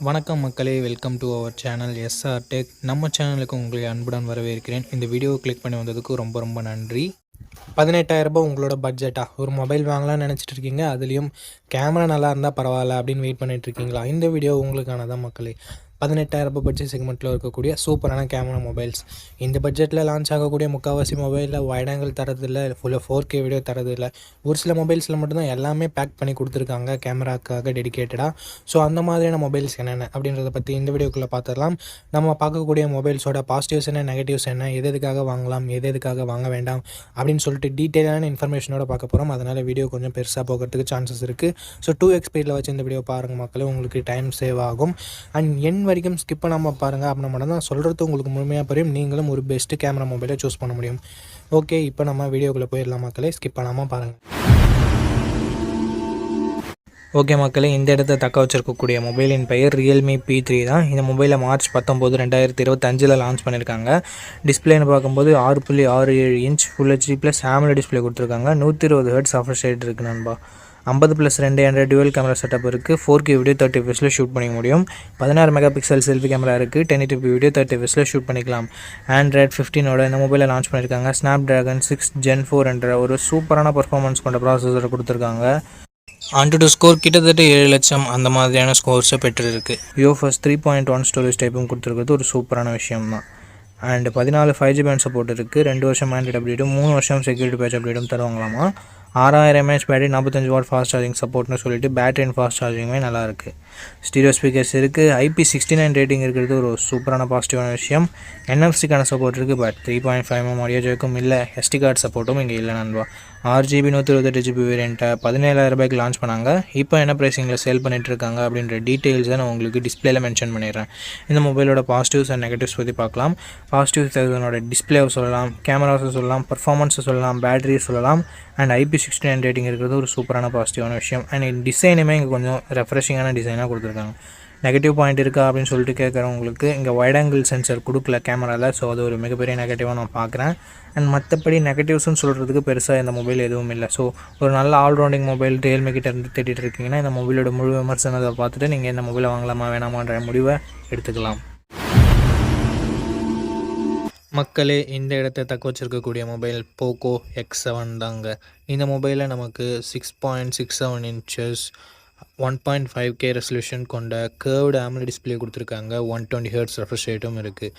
வணக்கம் மக்களே, welcome to our channel SR Tech. நம்ம சேனலுக்கு உங்களை அன்புடன் வரவேற்கிறேன். இந்த வீடியோவை கிளிக் பண்ணி வந்ததுக்கு ரொம்ப ரொம்ப நன்றி. 18,000 உங்களோட பட்ஜெட்டா? ஒரு மொபைல் வாங்கலாம்னு நினச்சிட்டு இருக்கீங்க, அதுலேயும் கேமரா நல்லா இருந்தால் பரவாயில்ல அப்படின்னு வெயிட் பண்ணிட்டு இருக்கீங்களா? இந்த வீடியோ உங்களுக்கானதான் மக்களே. 18,000 பட்ஜெட் செக்மெண்ட்டில் இருக்கக்கூடிய சூப்பரான கேமரா மொபைல்ஸ். இந்த பட்ஜெட்டில் லான்ச் ஆகக்கூடிய முக்கால்வாசி மொபைலில் வைட் ஆங்கிள் தரதில்லை, ஃபுல்லாக 4K வீடியோ தரதில்லை. ஒரு சில மொபைல்ஸில் மட்டும்தான் எல்லாமே பேக் பண்ணி கொடுத்துருக்காங்க கேமராக்காக டெடிக்கேட்டடாக. ஸோ அந்த மாதிரியான மொபைல்ஸ் என்னென்ன அப்படின்றத பற்றி இந்த வீடியோக்குள்ளே பார்த்துடலாம். நம்ம பார்க்கக்கூடிய மொபைல்ஸோட பாசிட்டிவ்ஸ் என்ன, நெகட்டிவ்ஸ் என்ன, எதுக்காக வாங்கலாம், எதுக்காக வாங்க வேண்டாம் அப்படின்னு சொல்லிட்டு டீட்டெயிலான இன்ஃபர்மேஷனோட பார்க்க போகிறோம். அதனால் வீடியோ கொஞ்சம் பெருசாக போகிறதுக்கு சான்சஸ் இருக்குது. ஸோ 2x ஸ்பீடில் வச்சு இந்த வீடியோ பாருங்கள் மக்களே, உங்களுக்கு டைம் சேவ் ஆகும். அண்ட் என் வரைக்கும் ஸ்கிப் பண்ணாமல் பாருங்கள். அப்படின்னா மட்டும் தான் சொல்கிறது உங்களுக்கு முழுமையாக புரியும், நீங்களும் ஒரு பெஸ்ட்டு கேமரா மொபைலை சூஸ் பண்ண முடியும். ஓகே, இப்போ நம்ம வீடியோக்குள்ளே போயிடலாம் மக்களே, ஸ்கிப் பண்ணாமல் பாருங்கள். ஓகே மக்களே, இந்த இடத்த தக்க வச்சிருக்கக்கூடிய மொபைலின் பெயர் ரியல்மி P3 தான். இந்த மொபைலை March 19, 2025 லான்ச் பண்ணியிருக்காங்க. டிஸ்பிளேன்னு பார்க்கும்போது 6.67 inch full HD plus AMOLED display கொடுத்துருக்காங்க. 120 ஹெர்ட்ஸ் ஆஃபர் ஷேட் இருக்குது நண்பா. 50+2 என்ற டுவல் கேமரா செட்டப் இருக்குது. 4K வீடியோ 30 fps ஷூட் பண்ணிக்க முடியும். 16 மெகா பிக்சல் செல்ஃபி கேமரா இருக்குது. 1080p வீடியோ 30 fps ஷூட் பண்ணிக்கலாம். Android 15 இந்த மொபைலை லான்ச் பண்ணியிருக்காங்க. Snapdragon 6 Gen 4 என்ற ஒரு சூப்பரான பர்ஃபார்மன்ஸ் கொண்ட ப்ராசஸரை கொடுத்துருக்காங்க. AnTuTu ஸ்கோர் கிட்டத்தட்ட 7 லட்சம் அந்த மாதிரியான ஸ்கோர்ஸை பெற்றிருக்கு. UFS 3.1 ஸ்டோரேஜ் டைப்பும் கொடுத்துருக்கிறது ஒரு சூப்பரான விஷயம் தான். அண்ட் 14 5G பேண்ட் சப்போர்ட் இருக்குது. 2 வருஷம் ஆண்ட்ராய்டு அப்டேட்டும் 3 வருஷம் செக்யூரிட்டி பேட்ச் அப்டேட்டும் தருவாங்களாமா. 6000 mAh battery, 45 watt fast charging சப்போர்ட்னு சொல்லிட்டு பேட்டரி அண்ட் ஃபாஸ்ட் சார்ஜிங்குமே நல்லாயிருக்கு. ஸ்டீரியோ ஸ்பீக்கர்ஸ் இருக்குது. IP69 ரேட்டிங் இருக்கிறது ஒரு சூப்பரான பாசிட்டிவான விஷயம். NFC-க்கான சப்போர்ட் இருக்குது. பட் 3.5mm ஆடியோ ஜேக்கும் இல்லை. SD கார்டு சப்போர்ட்டும் இங்கே இல்லை நண்பா. 6GB 128GB வேரியண்ட்டை 17,000 லான்ச் பண்ணாங்க. இப்போ என்ன ப்ரைஸிங்கில் சேல் பண்ணிட்டு இருக்காங்க அப்படின்ற டீட்டெயில்ஸை நான் உங்களுக்கு டிஸ்பிளேல மென்ஷன் பண்ணிடுறேன். இந்த மொபைலோட பாசிட்டிவ்ஸ் அண்ட் நெகட்டிவ்ஸ் பற்றி பார்க்கலாம். பாசிட்டிவ்ஸ் இதனோட டிஸ்பிளேவை சொல்லலாம், கேமராஸை சொல்லலாம், பர்ஃபார்மன்ஸை சொல்லலாம், பேட்டரியை சொல்லலாம். அண்ட் IP69 ரேட்டிங் இருக்கிறது ஒரு சூப்பரான பாசிட்டிவான விஷயம். அண்ட் டிசைனுமே இங்கே கொஞ்சம் ரெஃப்ரெஷிங்கான டிசைனாக கொடுத்துருக்காங்க. நெகட்டிவ் பாயிண்ட் இருக்கா அப்படின்னு சொல்லிட்டு கேட்குறவங்களுக்கு இங்கே வைட் ஆங்கிள் சென்சர் கொடுக்கல கேமராவில். ஸோ அது ஒரு மிகப்பெரிய நெகட்டிவாக நான் பார்க்குறேன். அண்ட் மற்றபடி நெகட்டிவ்ஸ்னு சொல்கிறதுக்கு பெருசாக இந்த மொபைல் எதுவும் இல்லை. ஸோ ஒரு நல்ல ஆல்ரவுண்டிங் மொபைல் ரியல்மி கிட்ட இருந்து தேடிட்டு இருக்கீங்கன்னா இந்த மொபைலோட முழு விமர்சனத்தை பார்த்துட்டு நீங்கள் இந்த மொபைலை வாங்கலாமா வேணாமான்ற முடிவை எடுத்துக்கலாம். மக்களே, இந்த இடத்தை தக்க வச்சிருக்கக்கூடிய மொபைல் போக்கோ X7 தாங்க. இந்த மொபைலில் நமக்கு 6.67 இன்ச்சஸ் 1.5K ரெசல்யூஷன் கொண்ட கர்வ்டு AMOLED டிஸ்பிளே கொடுத்துருக்காங்க. 120 ஹெர்ட்ஸ் ரெஃப்ரெஷ் ரேட்டும் இருக்குது.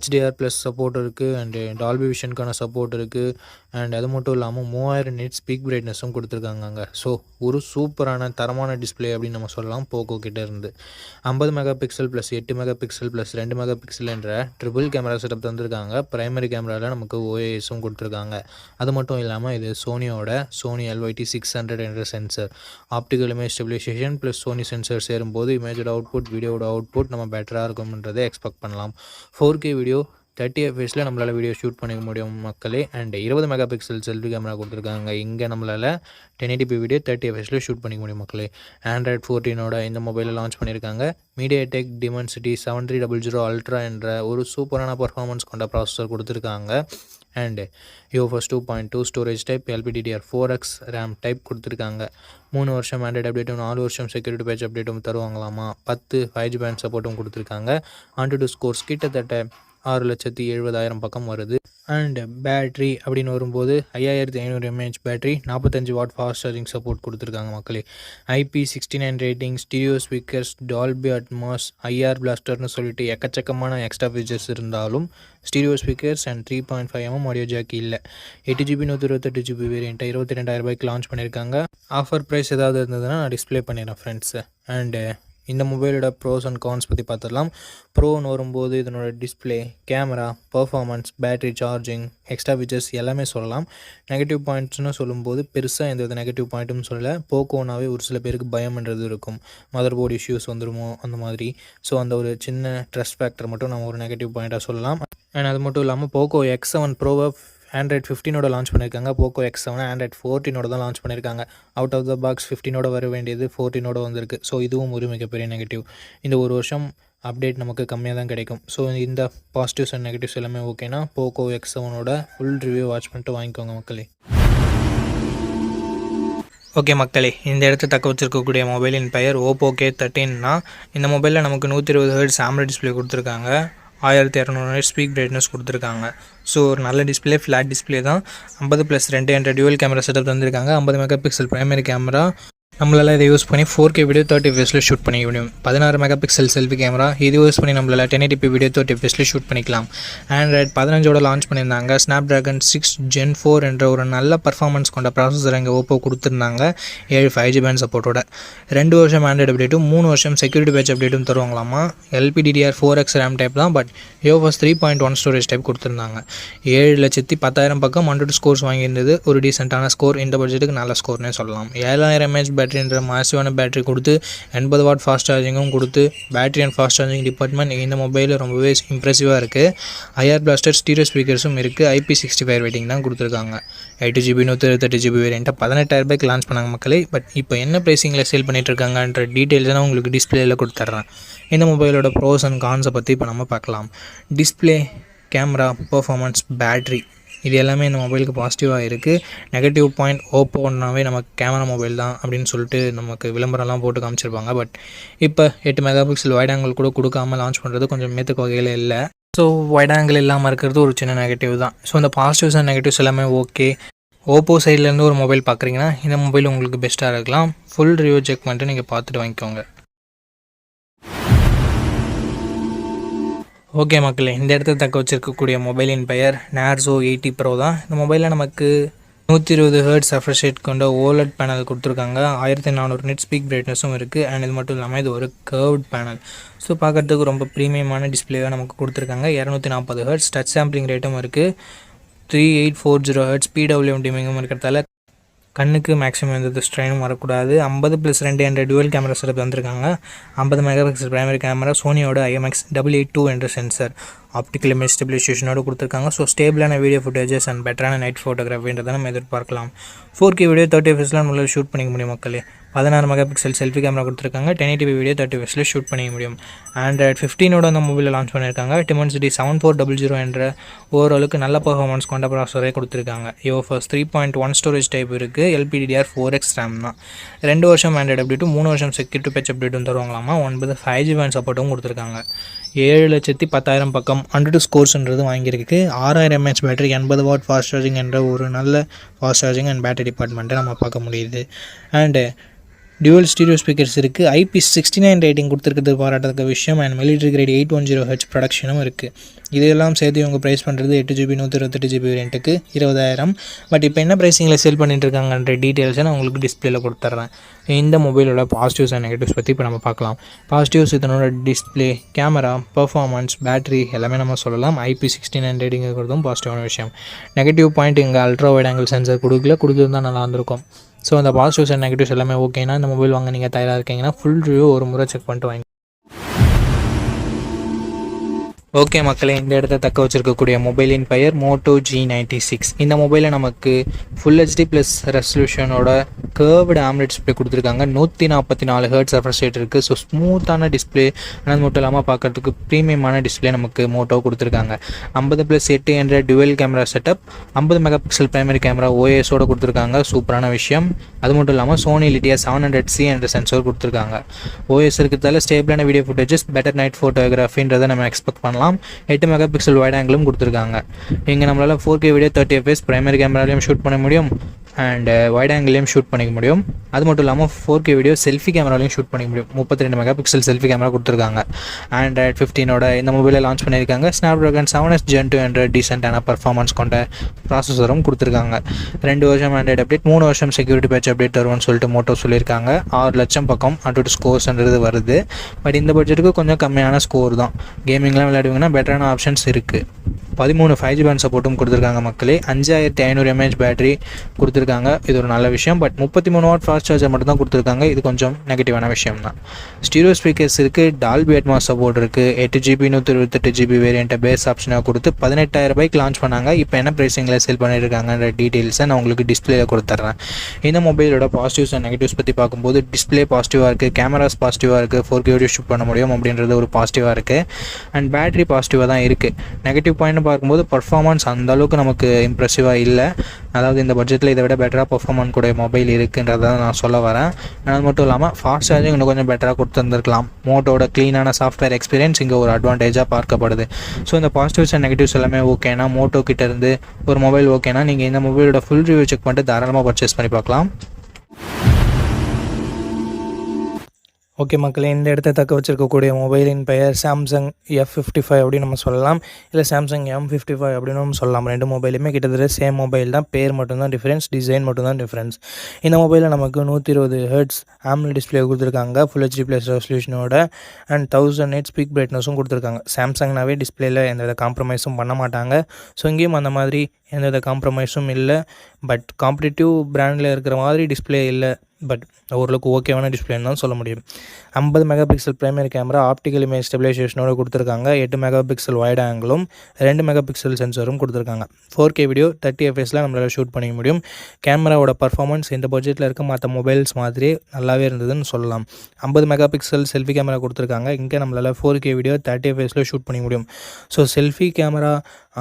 HDR+ சப்போர்ட் இருக்குது. அண்டு டால்பி விஷனுக்கான சப்போர்ட் இருக்குது. அண்ட் அது மட்டும் இல்லாமல் 3000 nits பீக் பிரைட்னஸும் கொடுத்துருக்காங்க. ஸோ ஒரு சூப்பரான தரமான டிஸ்பிளே அப்படின்னு நம்ம சொல்லலாம் போக்கோ கிட்டே இருந்து. 50 mega pixel plus 8 mega pixel plus 2 mega pixel என்ற ட்ரிபிள் கேமரா செட்டப் தந்திருக்காங்க. பிரைமரி கேமராவில் நமக்கு OISம் கொடுத்துருக்காங்க. அது மட்டும் இல்லாமல் இது சோனியோட சோனி LYT600 என்ற sensor. Optical image stabilization plus Sony sensor சேரும்போது இமேஜோட அவுட்புட், வீடியோட அவுட்புட் நம்ம பெட்டராக இருக்கும்ன்றதை எக்ஸ்பெக்ட் பண்ணலாம். 4K வீடியோ 30 fps நம்மளால் வீடியோ ஷூட் பண்ணிக்க முடியும் மக்களே. And 20 mega pixel selfie camera கொடுத்துருக்காங்க. இங்கே நம்மளால் 1080p வீடியோ 30 fps ஷூட் பண்ணிக்க முடியும் மக்களே. Android 14 இந்த மொபைலில் லான்ச் பண்ணியிருக்காங்க. MediaTek Dimensity 7300 Ultra என்ற ஒரு சூப்பரான பர்ஃபார்மன்ஸ் கொண்ட ப்ராசஸர் கொடுத்துருக்காங்க. And UFS 2.2 storage type, LPDDR4X RAM type கொடுத்துருக்காங்க. 3 வருஷம் ஆண்ட்ராய்டு அப்டேட்டும் 4 வருஷம் செக்யூரிட்டி பேட்ச் அப்டேட்டும் தருவாங்களாமா. 10 5G பேண்ட் சப்போர்ட்டும் கொடுத்துருக்காங்க. AnTuTu ஸ்கோர்ஸ் கிட்டத்தட்ட 6,70,000 பக்கம் வருது. அண்ட் பேட்ரி அப்படின்னு வரும்போது 5500 mAh battery, 45 watt fast charging support கொடுத்துருக்காங்க மக்களே. IP69 rating, stereo speakers, Dolby Atmos, IR பிளாஸ்டர்னு சொல்லிட்டு எக்கச்சக்கமான எக்ஸ்ட்ரா ஃபீச்சர்ஸ் இருந்தாலும் stereo speakers and 3.5mm audio jack இல்லை. 8GB 128GB வேரியண்ட்டை 22,000 லான்ச் பண்ணியிருக்காங்க. ஆஃபர் ப்ரைஸ் ஏதாவது இருந்ததுன்னா நான் டிஸ்பிளே பண்ணிடுறேன் ஃப்ரெண்ட்ஸு. அண்டு இந்த மொபைலோட ப்ரோஸ் அண்ட் கான்ஸ் பற்றி பார்த்துடலாம். ப்ரோன்னு வரும்போது இதனோட display, camera, performance, battery charging, extra features எல்லாமே சொல்லலாம். நெகட்டிவ் பாயிண்ட்ஸ்னு சொல்லும்போது பெருசாக எந்த நெகட்டிவ் பாயிண்ட்டும் சொல்லலை. போக்கோனாவே ஒரு சில பேருக்கு பயம்ன்றது இருக்கும், மதர் போர்டு இஷ்யூஸ் வந்துடுமோ அந்த மாதிரி. ஸோ அந்த ஒரு சின்ன ட்ரஸ்ட் ஃபேக்டர் மட்டும் நம்ம ஒரு நெகட்டிவ் பாயிண்ட்டாக சொல்லலாம். அண்ட் அது மட்டும் இல்லாமல் போக்கோ X7 ப்ரோவை Android 15 லான்ச் பண்ணியிருக்காங்க. போக்கோ X7 Android 14 தான் லான்ச் பண்ணியிருக்காங்க. அவுட் ஆஃப் த பாக்ஸ் 15 வர வேண்டியது 14 வந்திருக்கு. ஸோ இதுவும் ஒரு மிகப்பெரிய நெகட்டிவ். இந்த ஒரு வருஷம் அப்டேட் நமக்கு கம்மியாக தான் கிடைக்கும். ஸோ இந்த பாசிட்டிவ்ஸ் அண்ட் நெகட்டிவ்ஸ் எல்லாமே ஓகேனா Poco X7 full review watch பண்ணிட்டு வாங்கிக்கோங்க மக்களே. ஓகே மக்களே, இந்த இடத்த தக்க வச்சிருக்கக்கூடிய மொபைலின் பெயர் ஓப்போ K13னா இந்த மொபைலில் நமக்கு 120 ஹெர்ட்ஸ் AMOLED டிஸ்பிளே கொடுத்துருக்காங்க. 1200 நைட் ஸ்பீக் பிரைட்னஸ் கொடுத்துருக்காங்க. ஸோ ஒரு நல்ல டிஸ்பிளே, ஃப்ளாட் டிஸ்பிளே தான். 50+2 என்ற டியூவல் கேமரா செட்டப் தந்திருக்காங்க. 50 மெகா பிக்சல் பிரைமரி கேமரா. நம்மளால் இதை யூஸ் பண்ணி 4K வீடியோ 30 fps ஷூட் பண்ணிக்க முடியும். 16 மெகா பிக்சல் செல்ஃபி கேமரா. இது யூஸ் பண்ணி நம்மளால் 1080p வீடியோ 30 fps ஷூட் பண்ணிக்கலாம். ஆண்ட்ராய்ட் 15 லான்ச் பண்ணியிருந்தாங்க. ஸ்னாப்ட்ராகன் 6 Gen 4 என்ற ஒரு நல்ல பர்ஃபார்மன்ஸ் கொண்ட ப்ராசஸர் இங்கே ஓப்போ கொடுத்துருந்தாங்க. 7 5G பேண்ட் சப்போர்ட்டோட 2 வருஷம் ஆண்ட்ராய்டு அப்டேட்டும் 3 வருஷம் செக்யூரிட்டி பேட்ச் அப்டேட்டும் தருவாங்களாமா. LPDDR4X RAM டைப் தான், பட் UFS 3.1 ஸ்டோரேஜ் டைப் கொடுத்துருந்தாங்க. 7,10,000 பக்கம் 100 ஸ்கோர்ஸ் வாங்கியிருந்தது. ஒரு டீசெண்டான ஸ்கோர். இந்த பட்ஜெட்டுக்கு நல்ல ஸ்கோர்னே சொல்லலாம். 7000 mAh பேட்டரின்ற மாசிவான பேட்டரி கொடுத்து 80 வாட் ஃபாஸ்ட் சார்ஜிங்கும் கொடுத்து battery and fast charging department இந்த மொபைலில் ரொம்பவே இம்ப்ரெசிவாக இருக்குது. IR பிளாஸ்டர் ஸ்டீரியோ ஸ்பீக்கர்ஸும் இருக்குது. IP65 ரேட்டிங் தான் கொடுத்துருக்காங்க. 8GB 128GB வேரியண்ட்டை 18,000 ரூபாய்க்கு லான்ச் பண்ணாங்க மக்களே. பட் இப்போ என்ன ப்ரைஸிங்கில் சேல் பண்ணிகிட்ருக்காங்கன்ற டீட்டெயில்ஸ் நான் உங்களுக்கு டிஸ்பிளேயில் கொடுத்துட்றேன். இந்த மொபைலோட ப்ரோஸ் அண்ட் கான்ஸை பற்றி இப்போ நம்ம பார்க்கலாம். டிஸ்பிளே, கேமரா, பர்ஃபார்மன்ஸ், பேட்ரி இது எல்லாமே இந்த மொபைலுக்கு பாசிட்டிவாக இருக்குது. நெகட்டிவ் பாயிண்ட் ஓப்போன்னாவே நமக்கு கேமரா மொபைல் தான் அப்படின்னு சொல்லிட்டு நமக்கு விளம்பரம்லாம் போட்டு காமிச்சிருப்பாங்க. பட் இப்போ 8 மெகா பிக்சல் வைட் ஆங்கிள் கூட கொடுக்காமல் லான்ச் பண்ணுறது கொஞ்சம் மேத்துக்கு வகையில் இல்லை. ஸோ வைட் ஆங்கிள் இல்லாமல் இருக்கிறது ஒரு சின்ன நெகட்டிவ் தான். ஸோ இந்த பாசிட்டிவ்ஸ் அண்ட் நெகட்டிவ்ஸ் எல்லாமே ஓகே. ஓப்போ சைட்லேருந்து ஒரு மொபைல் பார்க்குறீங்கன்னா இந்த மொபைல் உங்களுக்கு பெஸ்ட்டாக இருக்கலாம். ஃபுல் ரிவ்யூ செக் பண்ணிட்டு நீங்கள் பார்த்துட்டு வாங்கிக்கோங்க. ஓகே மக்களே, இந்த இடத்த தக்க வச்சிருக்கக்கூடிய மொபைலின் பெயர் Narzo 80 Pro தான். இந்த மொபைலில் நமக்கு 120 ஹெர்ட்ஸ் ரெஃப்ரெஷ் ரேட் கொண்ட OLED பேனல் கொடுத்துருக்காங்க. 1400 நெட் ஸ்பீக் பிரைட்னஸும் இருக்குது. அண்ட் இது மட்டும் இல்லாமல் இது ஒரு கர்வ்ட் பேனல். ஸோ பார்க்குறதுக்கு ரொம்ப ப்ரீமியமான டிஸ்பிளேவாக நமக்கு கொடுத்துருக்காங்க. 240 ஹெர்ட்ஸ் டச் சாம்பிளிங் ரேட்டும் இருக்குது. 3840 ஹெர்ட்ஸ் PWM டிமிங்கும் இருக்கிறதால கண்ணுக்கு மேக்ஸிமம் எந்த ஸ்ட்ரெயினும் வரக்கூடாது. 50+2 என்ற டுவல் கேமரா செட்டப் வந்திருக்காங்க. 50 மெகா பிக்சல் பிரைமரி கேமரா, சோனியோட IMX882 என்ற சென்சர், ஆப்டிக்கல் இமேஜ் ஸ்டெபிலைசேஷனோடு கொடுத்துருக்காங்க. ஸோ ஸ்டேபிளான வீடியோ ஃபுட்டேஜஸ் அண்ட் பெட்டரான நைட் ஃபோட்டோகிராஃபின்றதை நம்ம எதிர்பார்க்கலாம். 4K வீடியோ 30 fps நம்மளால் ஷூட் பண்ணிக்க முடியும் மக்களே. 16 மெகா பிக்சல் செல்ஃபி கேமரா கொடுத்துருக்காங்க. 1080p வீடியோ 30 fps ஷூட் பண்ணிக்க முடியும். ஆண்ட்ராய்ட் 15 அந்த மொபைலில் லான்ச் பண்ணியிருக்காங்க. Dimensity 7400 என்ற ஓரளவுக்கு நல்ல பர்ஃபார்மன்ஸ் கொண்ட ப்ராசஸரே கொடுத்துருக்காங்க. UFS 3.1 ஸ்டோரேஜ் டைப் இருக்குது. LPDDR4X RAM தான். 2 வருஷம் ஆண்ட்ராய்டு அப்டேட்டும் 3 வருஷம் செக்யூரிட்டி பேட்ச் அப்டேட்டும் தருவாங்களாமா. 9 5G பேண்ட் சப்போர்ட்டும் கொடுத்துருக்காங்க. 7,10,000 பக்கம் 100 ஸ்கோர்ஸ்ன்றது வாங்கியிருக்கு. 6000 mAh battery, 80 what fast charging என்ற ஒரு நல்ல ஃபாஸ்ட் சார்ஜிங் அண்ட் பேட்டரி டிபார்ட்மெண்ட்டை நம்ம பார்க்க முடியுது. அண்டு டியூவல் ஸ்டீரியோ ஸ்பீக்கர்ஸ் இருக்குது. IP69 ரேட்டிங் கொடுத்துருக்கிறது பாராட்டத்தக்க விஷயம். அண்ட் மிலிட்ரி கிரேட் 810 ஹெச் ப்ரொடக்ஷனும் இருக்குது. இதெல்லாம் சேர்த்து இவங்க ப்ரைஸ் பண்ணுறது 8GB 128GB வேரியண்ட்டுக்கு 20,000. பட் இப்போ என்ன ப்ரைஸிங்கில் சேல் பண்ணிட்டு இருக்காங்கன்ற டீட்டெயில்ஸை நான் உங்களுக்கு டிஸ்பிளேல கொடுத்துட்றேன். இந்த மொபைலோட பாசிட்டிவ்ஸ் அண்ட் நெகட்டிவ்ஸ் பற்றி இப்போ நம்ம பார்க்கலாம். பாசிட்டிவ்ஸ் இதனோட டிஸ்பிளே, கேமரா, பர்ஃபார்மன்ஸ், பேட்டரி எல்லாமே நம்ம சொல்லலாம். IP69 ரேட்டிங் இருக்கிறதும் பாசிட்டிவான விஷயம். நெகட்டிவ் பாயிண்ட் இங்கே அல்ட்ரா வைட் ஆங்கிள் சென்சர் கொடுத்துருந்தா நல்லா இருந்திருக்கும். ஸோ அந்த பாசிட்டிவ்ஸ் அண்ட் நெகட்டிவ்ஸ் எல்லாமே ஓகேனா இந்த மொபைல் வாங்க நீங்கள் தயாராக இருக்கீங்கன்னா ஃபுல் ரிவ்யூ ஒரு முறை செக் பண்ணிட்டு வாங்க. ஓகே மக்களே, இந்த இடத்த தக்க வச்சிருக்கக்கூடிய மொபைலின் பெயர் Moto G96. இந்த மொபைலில் நமக்கு ஃபுல் HD ப்ளஸ் ரெசல்யூஷனோட கர்வ்டு AMOLED டிஸ்பிளே கொடுத்துருக்காங்க. 144 ஹெர்ட்ஸ் ரெஃப்ரெஷ் ரேட் இருக்குது. ஸோ ஸ்மூத்தான டிஸ்பிளே, ஆனால் மட்டும் இல்லாமல் பார்க்குறதுக்கு ப்ரீமியமான டிஸ்பிளே நமக்கு மோட்டோ கொடுத்துருக்காங்க. 50+8 என்ற dual camera setup, 50 mega pixel primary camera OISோட கொடுத்துருக்காங்க. சூப்பரான விஷயம். அது மட்டும் இல்லாமல் சோனி லிட்டியா 700C என்ற சென்சர் கொடுத்துருக்காங்க. OIS இருக்கிறதால ஸ்டேபிளான வீடியோ ஃபுட்டேஜஸ், பெட்டர் நைட் ஃபோட்டோகிராஃபின்றதை நம்ம எக்ஸ்பெக்ட் பண்ணலாம். 8 மெகா பிக்சல் வைட் ஆங்கிளும் கொடுத்துருக்காங்க. இங்கே நம்மளால் 4K வீடியோ 30 fps பிரைமரி கேமராலையும் ஷூட் பண்ண முடியும் அண்ட் வைட் ஆங்கிளையும் ஷூட் பண்ணிக்க முடியும். அது மட்டும் இல்லாமல் 4K வீடியோ செல்ஃபி கேமராலையும் ஷூட் பண்ணிக்க முடியும். 32 மெகா பிக்சல் செல்ஃபி கேமரா கொடுத்துருக்காங்க. ஆண்ட்ராய்ட் 15 இந்த மொபைலை லான்ச் பண்ணியிருக்காங்க. ஸ்னாப்ட்ராகன் 7S Gen 2 என்ற டீசெண்டான பர்ஃபார்மன்ஸ் கொண்ட ப்ராசஸரும் கொடுத்துருக்காங்க. 2 வருஷம் ஆண்ட்ராய்டு அப்டேட், 3 வருஷம் செக்யூரிட்டி பேட்ச் அப்டேட் தருவோம்னு சொல்லிட்டு மோட்டோ சொல்லியிருக்காங்க. 6 லட்சம் பக்கம் 100 ஸ்கோர்ஸ்ன்றது வருது. பட் இந்த பட்ஜெட்டுக்கு கொஞ்சம் கம்மியான ஸ்கோர் தான். கேமிங்லாம் விளையாடுவீங்கன்னா பெட்டரான ஆப்ஷன்ஸ் இருக்குது. 13 5G பேண்ட் சப்போர்ட்டும் கொடுத்துருக்காங்க மக்களே. 5500 mAh பேட்டரி கொடுத்துருக்காங்க. இது ஒரு நல்ல விஷயம். பட் 33 வாட் ஃபாஸ்ட் சார்ஜர் மட்டும் தான் கொடுத்துருக்காங்க. இது கொஞ்சம் நெகட்டிவான விஷயம் தான். ஸ்டீரியோ ஸ்பீக்கர்ஸ் இருக்குது. டால்பி அட்மாஸ் சப்போர்ட் இருக்குது. 8GB 128GB வேரியண்ட்டை பேஸ் ஆப்ஷனாக கொடுத்து 18,000 ரூபாய்க்கு லான்ச் பண்ணாங்க. இப்போ என்ன ப்ரைஸிங்கில் சேல் பண்ணியிருக்காங்கன்ற டீட்டெயில்ஸை நான் உங்களுக்கு டிஸ்பிளேல கொடுத்துட்றேன். இந்த மொபைலோட பாசிட்டிவ்ஸ் அண்ட் நெகட்டிவ்ஸ் பற்றி பார்க்கும்போது டிஸ்பிளே பாசிட்டிவாக இருக்குது, கேமராஸ் பாசிட்டிவாக இருக்குது, 4K வீடியோ ஷூட் பண்ண முடியும் அப்படின்றது ஒரு பாசிட்டிவாக இருக்குது. அண்ட் பேட்டரி பாசிட்டிவாக தான் இருக்குது. நெகட்டிவ் பாயிண்ட் பார்க்கும்போது பர்ஃபார்மன்ஸ் அந்த அளவுக்கு நமக்கு இம்ப்ரெசிவாக இல்லை. அதாவது இந்த பட்ஜெட்டில் இதை விட பெட்டராக பர்ஃபார்மன்ஸ் கூட மொபைல் இருக்குன்றதை நான் சொல்ல வரேன். அது மட்டும் இல்லாமல் ஃபாஸ்ட் சார்ஜிங் இன்னும் கொஞ்சம் பெட்டராக கொடுத்துருந்துருக்கலாம். மோட்டோட க்ளீனான சாஃப்ட்வேர் எக்ஸ்பீரியன்ஸ் இங்கே ஒரு அட்வான்டேஜாக பார்க்கப்படுது. ஸோ இந்த பாசிட்டிவ்ஸ் அண்ட் நெகட்டிவ்ஸ் எல்லாமே ஓகேனா, மோட்டோ கிட்டேருந்து ஒரு மொபைல் ஓகேனா நீங்கள் இந்த மொபைலோட ஃபுல் ரிவ்யூ செக் பண்ணிட்டு தாராளமாக பர்ச்சேஸ் பண்ணி பார்க்கலாம். ஓகே மக்களே, இந்த இடத்த தக்க வச்சிருக்கக்கூடிய மொபைலின் பெயர் சாம்சங் F55 அப்படின்னு நம்ம சொல்லலாம், இல்லை சாம்சங் M55 அப்படின்னு நம்ம சொல்லலாம். ரெண்டு மொபைலுமே கிட்டத்தட்ட சேம் மொபைல் தான், பேர் மட்டும்தான் டிஃப்ரென்ஸ், டிசைன் மட்டும்தான் டிஃப்ரென்ஸ். இந்த மொபைலில் நமக்கு 120 ஹெர்ட்ஸ் AMOLED டிஸ்பிளே கொடுத்துருக்காங்க, ஃபுல் HD+ ரெசல்யூஷனோட, அண்ட் 1000 nits பீக் பிரைட்னஸும் கொடுத்துருக்காங்க. சாம்சங்னாவே டிஸ்பிளேயில் எந்தவித காம்ப்ரமைஸும் பண்ண மாட்டாங்க. ஸோ இங்கேயும் அந்த மாதிரி எந்தவித காம்ப்ரமைஸும் இல்லை. பட் காம்படிட்டிவ் பிராண்டில் இருக்கிற மாதிரி டிஸ்பிளே இல்லை, பட் ஓரளவுக்கு ஓகேவான டிஸ்பிளேன்னு தான் சொல்ல முடியும். 50 mega pixel primary camera optical image ஸ்டெபிலைசேஷனோட கொடுத்துருக்காங்க. 8 மெகா பிக்சல் வைட் ஆங்கிளும் 2 மெகா பிக்சல் சென்சரும் கொடுத்துருக்காங்க. 4K வீடியோ 30 fps நம்மளால் ஷூட் பண்ணிக்க முடியும். கேமராவோட பர்ஃபார்மன்ஸ் இந்த பட்ஜெட்டில் இருக்க மற்ற மொபைல்ஸ் மாதிரி நல்லாவே இருந்ததுன்னு சொல்லலாம். 50 மெகா பிக்சல் செல்ஃபி கேமரா கொடுத்துருக்காங்க. இங்கே நம்மளால் 4K வீடியோ 30 fps ஷூட் பண்ணிக்க முடியும். ஸோ செல்ஃபி கேமரா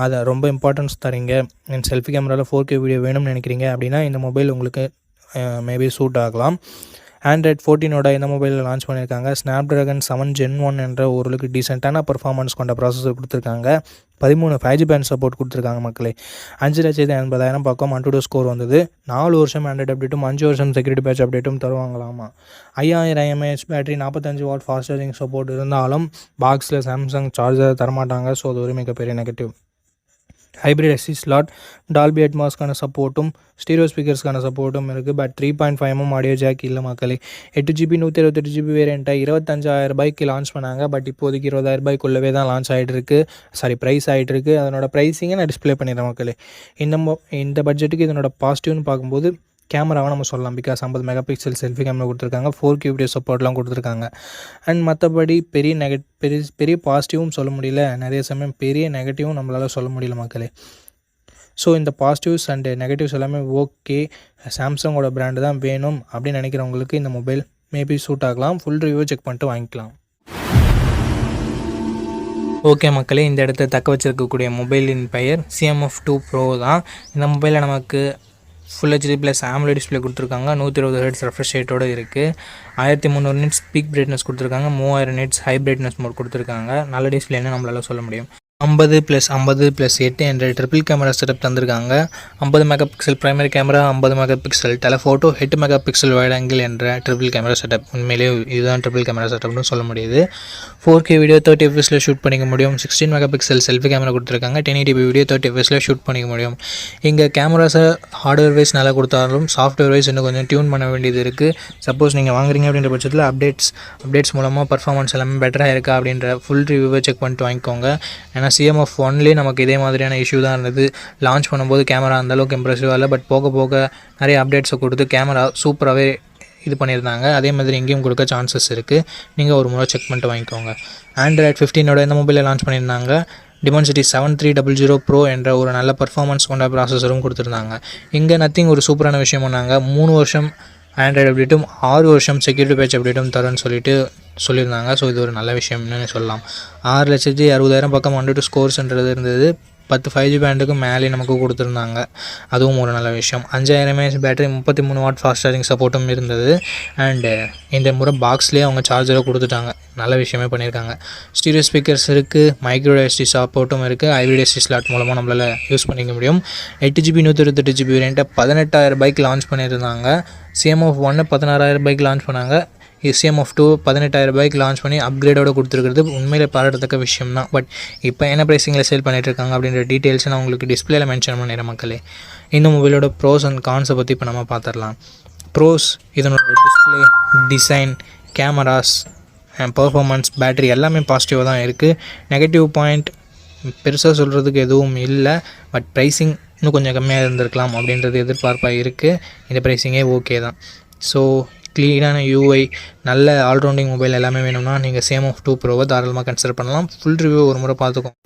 அதை ரொம்ப இம்பார்ட்டன்ஸ் தரீங்க, என் செல்ஃபி கேமராவில் 4K வீடியோ வேணும்னு நினைக்கிறீங்க அப்படின்னா இந்த மொபைல் உங்களுக்கு மேபி சூட் ஆகலாம். Android 14ஓட இந்த மொபைலில் லான்ச் பண்ணியிருக்காங்க. Snapdragon 7 Gen 1 என்ற ஓரளவுக்கு டீசெண்டான பர்ஃபார்மன்ஸ் கொண்ட ப்ராசஸர் கொடுத்துருக்காங்க. 13 5G பேண்ட் சப்போர்ட் கொடுத்துருக்காங்க மக்களே. 5,80,000 பக்கம் AnTuTu ஸ்கோர் வந்தது. 4 வருஷம் ஆண்ட்ராய்டு அப்டேட்டும் 5 வருஷம் செக்யூரிட்டி பேட்ச் அப்டேட்டும் தருவாங்களாமா. 5000 mAh battery, 45 watt fast charging support இருந்தாலும் பாக்ஸில் சாம்சங் சார்ஜர் தரமாட்டாங்க. ஸோ அது ஒரு மிகப்பெரிய negative. Hybrid SD slot, Dolby அட்மாஸ்க்கான சப்போர்ட்டும் ஸ்டீரியோ ஸ்பீக்கர்ஸ்க்கான சப்போர்ட்டும் இருக்குது. பட் 3.5mm ஆடியோ ஜாக் இல்லை மக்களே. 8GB 128GB வேரியண்ட்டை 25,000 லான்ச் பண்ணாங்க. பட் இப்போதைக்கு 20,000 தான் லான்ச் ஆகிட்டு இருக்குது, ப்ரைஸ் ஆகிட்டு இருக்குது. அதனோட ப்ரைஸிங்கை நான் டிஸ்பிளே பண்ணிடுறேன் மக்களே. இந்த பட்ஜெட்டுக்கு இதனோட பாசிட்டிவ்னு பார்க்கும்போது கேமராவை நம்ம சொல்லலாம். Because 50 mega pixel selfie camera கொடுத்துருக்காங்க, 4K வீடியோ சப்போர்ட்லாம் கொடுத்துருக்காங்க. அண்ட் மற்றபடி பெரிய பாசிட்டிவும் சொல்ல முடியல, நிறைய சமயம் பெரிய நெகட்டிவும் நம்மளால் சொல்ல முடியல மக்களே. ஸோ இந்த பாசிட்டிவ்ஸ் அண்டு நெகட்டிவ்ஸ் எல்லாமே ஓகே. சாம்சங்கோட பிராண்டு தான் வேணும் அப்படின்னு நினைக்கிறவங்களுக்கு இந்த மொபைல் மேபி சூட் ஆகலாம். ஃபுல் ரிவ்யூ செக் பண்ணிட்டு வாங்கிக்கலாம். ஓகே மக்களே, இந்த இடத்த தக்க வச்சிருக்கக்கூடிய மொபைலின் பெயர் CMF2 Pro தான். இந்த மொபைலில் நமக்கு ஃபுல் HD+ AMOLED டிஸ்பிளே கொடுத்துருக்காங்க. 120 ஹெர்ட்ஸ் ரெஃப்ரெஷ் ரேட்டோடு இருக்குது. 1300 nits பீக் பிரைட்னஸ் கொடுத்துருக்காங்க. 3000 nits ஹை பிரைட்னஸ் மோட் கொடுத்துருக்காங்க. நல்ல டிஸ்பிளேன்னு நம்மளால் சொல்ல முடியும். 50+50+8 என்ற ட்ரிபிள் கேமரா செட்டப் தந்திருக்காங்க. 50 mega pixel primary camera, 50 mega pixel telephoto, 8 mega pixel wide angle என்ற ட்ரிபிள் கேமரா செட்டப். உண்மையிலேயே இதுதான் ட்ரிபிள் கேமரா செட்டப்னு சொல்ல முடியுது. 4K வீடியோ 30 fps ஷூட் பண்ணிக்க முடியும். 16 மெகா பிக்சல் செல்ஃபி கேமரா கொடுத்துருக்காங்க. 1080p வீடியோ 30 fps ஷூட் பண்ணிக்க முடியும். இங்கே கேமராஸை ஹார்ட்வேர் வைஸ் நல்லா கொடுத்தாலும் சாஃப்ட்வேர் வைஸ் இன்னும் கொஞ்சம் டியூன் பண்ண வேண்டியது இருக்குது. சப்போஸ் நீங்கள் வாங்குறீங்க அப்படின்ற பட்சத்தில் அப்டேட்ஸ் மூலமாக பர்ஃபார்மன்ஸ் எல்லாமே பெட்டராக இருக்கா அப்படின்ற ஃபுல் ரிவ்யூவை செக் பண்ணிட்டு வாங்கிக்கோங்க. ஏன்னா CMF1லேயே நமக்கு இதே மாதிரியான இஷ்யூ தான் இருந்தது. லான்ச் பண்ணும்போது கேமரா அந்தளவுக்கு இம்ப்ரெசிவாக இல்லை, பட் போக போக நிறைய அப்டேட்ஸை கொடுத்து கேமரா சூப்பராகவே இது பண்ணியிருந்தாங்க. அதே மாதிரி இங்கேயும் கொடுக்க சான்சஸ் இருக்குது. நீங்கள் ஒரு முறை செக் பண்ணிட்டு வாங்கிக்கோங்க. Android 15ஓட இந்த மொபைலில் லான்ச் பண்ணியிருந்தாங்க. Dimensity 7300 Pro என்ற ஒரு நல்ல பர்ஃபார்மன்ஸ் கொண்ட ப்ராசஸரும் கொடுத்துருந்தாங்க. இங்கே நத்திங் ஒரு சூப்பரான விஷயம் பண்ணாங்க. 3 வருஷம் ஆண்ட்ராய்டு அப்டேட்டும் 6 வருஷம் செக்யூரிட்டி பேட்ச் அப்டேட்டும் தரேன்னு சொல்லியிருந்தாங்க. ஸோ இது ஒரு நல்ல விஷயம்னு சொல்லலாம். 6,60,000 பக்கம் AnTuTu ஸ்கோர்ஸ்ன்றது இருந்தது. 10 5G பேண்டுக்கு மேலே நமக்கு கொடுத்துருந்தாங்க. அதுவும் ஒரு நல்ல விஷயம். 5000 mAh battery, 33 what fast charging சப்போர்ட்டும் இருந்தது. அண்டு இந்த முறை பாக்ஸ்லேயே அவங்க சார்ஜரை கொடுத்துட்டாங்க. நல்ல விஷயமே பண்ணியிருக்காங்க. ஸ்டீரியோ ஸ்பீக்கர்ஸ் இருக்குது, மைக்ரோ SD சப்போர்ட்டும் இருக்குது. ஹைப்ரிட் SD ஸ்லாட் மூலமாக நம்மளால் யூஸ் பண்ணிக்க முடியும். 8GB 128GB வேரியண்ட்டை 18,000 லான்ச் பண்ணியிருந்தாங்க. CMF1 16,000 லான்ச் பண்ணாங்க. CMF2 18,000 லான்ச் பண்ணி அப்கிரேடோடு கொடுத்துருக்கிறது உண்மையிலே பாராட்டத்தக்க விஷயம் தான். பட் இப்போ என்ன ப்ரைஸிங்கில் சேல் பண்ணிகிட்ருக்காங்க அப்படின்ற டீட்டெயில்ஸ் நான் உங்களுக்கு டிஸ்பிளேல மென்ஷன் பண்ணிடுறேன் மக்களே. இந்த மொபைலோட ப்ரோஸ் அண்ட் கான்ஸை பற்றி இப்போ நம்ம பார்த்துடலாம். ப்ரோஸ், இதனோட display, design, cameras, performance, battery எல்லாமே பாசிட்டிவாக தான் இருக்குது. நெகட்டிவ் பாயிண்ட் பெருசாக சொல்கிறதுக்கு எதுவும் இல்லை. பட் ப்ரைஸிங் இன்னும் கொஞ்சம் கம்மியாக இருந்திருக்கலாம் அப்படின்றது எதிர்பார்ப்பாக இருக்குது. இந்த ப்ரைஸிங்கே ஓகே தான். ஸோ க்ளீனான UI, நல்ல ஆல்ரவுண்டிங் மொபைல் எல்லாமே வேணும்னா நீங்கள் CMF2 Proவை தாராளமாக கன்சிடர் பண்ணலாம். ஃபுல் ரிவ்யூ ஒரு முறை பார்த்துக்கோங்க.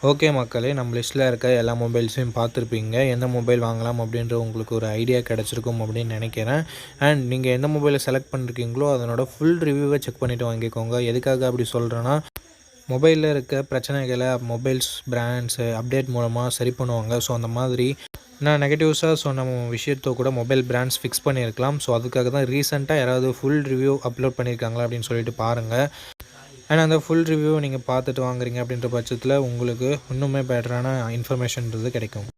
ஓகே மக்களே, நம்ம லிஸ்ட்டில் இருக்க எல்லா மொபைல்ஸையும் பார்த்துருப்பீங்க. எந்த மொபைல் வாங்கலாம் அப்படின்ற உங்களுக்கு ஒரு ஐடியா கிடச்சிருக்கும் அப்படின்னு நினைக்கிறேன். அண்ட் நீங்கள் எந்த மொபைலை செலக்ட் பண்ணிருக்கீங்களோ அதனோட ஃபுல் ரிவ்யூவை செக் பண்ணிவிட்டு வாங்கிக்கோங்க. எதுக்காக அப்படி சொல்கிறேன்னா, மொபைலில் இருக்க பிரச்சனைகளை மொபைல்ஸ் பிராண்ட்ஸு அப்டேட் மூலமாக சரி பண்ணுவாங்க. ஸோ அந்த மாதிரி நான் நெகட்டிவ்ஸாக சொன்ன விஷயத்த கூட மொபைல் பிராண்ட்ஸ் ஃபிக்ஸ் பண்ணியிருக்கலாம். ஸோ அதுக்காக தான் ரீசெண்டாக யாராவது ஃபுல் ரிவ்யூ அப்லோட் பண்ணியிருக்காங்களா அப்படின்னு சொல்லிட்டு பாருங்கள். அண்ட் அந்த ஃபுல் ரிவ்யூ நீங்கள் பார்த்துட்டு வாங்குறீங்க அப்படின்ற பட்சத்தில் உங்களுக்கு இன்னுமே பெட்டரான இன்ஃபர்மேஷன்றது கிடைக்கும்.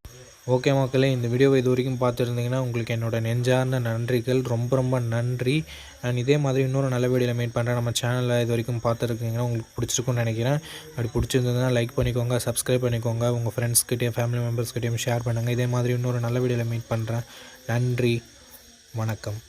ஓகே மக்களே, இந்த வீடியோவை இது வரைக்கும் பார்த்துருந்தீங்கன்னா உங்களுக்கு என்னோடய நெஞ்சார்ந்த நன்றிகள். ரொம்ப ரொம்ப நன்றி. அண்ட் இதே மாதிரி இன்னொரு நல்ல வீடியோவில் மீட் பண்ணுறேன். நம்ம சேனலில் இது வரைக்கும் பார்த்துருக்கீங்கன்னா உங்களுக்கு பிடிச்சிருக்குன்னு நினைக்கிறேன். அப்படி பிடிச்சிருந்ததுன்னா லைக் பண்ணிக்கோங்க, சப்ஸ்கிரைப் பண்ணிக்கோங்க, உங்கள் ஃப்ரெண்ட்ஸ்கிட்டையும் ஃபேமிலி மெம்பர்ஸ்கிட்டையும் ஷேர் பண்ணுங்கள். இதே மாதிரி இன்னொரு நல்ல வீடியோவில் மீட் பண்ணுறேன். நன்றி, வணக்கம்.